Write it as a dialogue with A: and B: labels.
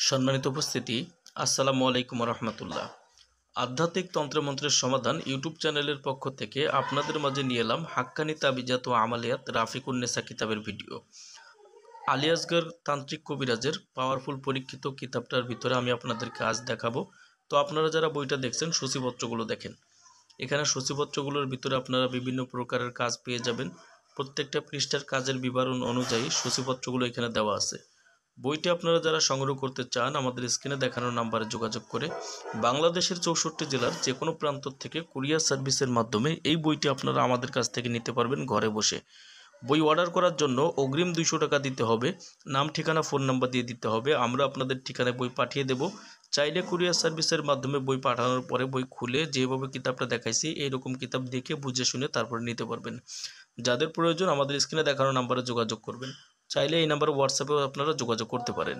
A: সম্মানিত উপস্থিতি, আসসালামু আলাইকুম রহমতুল্লাহ। আধ্যাত্মিক তন্ত্রমন্ত্রের সমাধান ইউটিউব চ্যানেলের পক্ষ থেকে আপনাদের মাঝে নিয়ে এলাম হাক্কানি তাবিজাত ও আমালিয়াত রাফিকুন্নেসা কিতাবের ভিডিও। আলী আসগর তান্ত্রিক কবিরাজের পাওয়ারফুল পরীক্ষিত কিতাবটার ভিতরে আমি আপনাদেরকে আজ দেখাবো। তো আপনারা যারা বইটা দেখছেন সূচিপত্রগুলো দেখেন। এখানে সূচিপত্রগুলোর ভিতরে আপনারা বিভিন্ন প্রকারের কাজ পেয়ে যাবেন। প্রত্যেকটা পৃষ্ঠার কাজের বিবরণ অনুযায়ী সূচিপত্রগুলো এখানে দেওয়া আছে। বইটি আপনারা যারা সংগ্রহ করতে চান আমাদের স্ক্রিনে দেখানো নাম্বারে যোগাযোগ করে বাংলাদেশের 64 জেলার যে কোনো প্রান্ত থেকে কুরিয়ার সার্ভিসের মাধ্যমে এই বইটি আপনারা আমাদের কাছ থেকে নিতে পারবেন ঘরে বসে। বই অর্ডার করার জন্য অগ্রিম 200 টাকা দিতে হবে, নাম ঠিকানা ফোন নাম্বার দিয়ে দিতে হবে। আমরা আপনাদের ঠিকানায় বই পাঠিয়ে দেব। চাইলে কুরিয়ার সার্ভিসের মাধ্যমে বই পাঠানোর পরে বই খুলে যেভাবে কিতাবটা দেখাইছি এইরকম কিতাব দেখে বুঝে শুনে তারপরে নিতে পারবেন। যাদের প্রয়োজন আমাদের স্ক্রিনে দেখানো নাম্বারে যোগাযোগ করবেন। চাইলে এই নাম্বারে হোয়াটসঅ্যাপেও আপনারা যোগাযোগ করতে পারেন।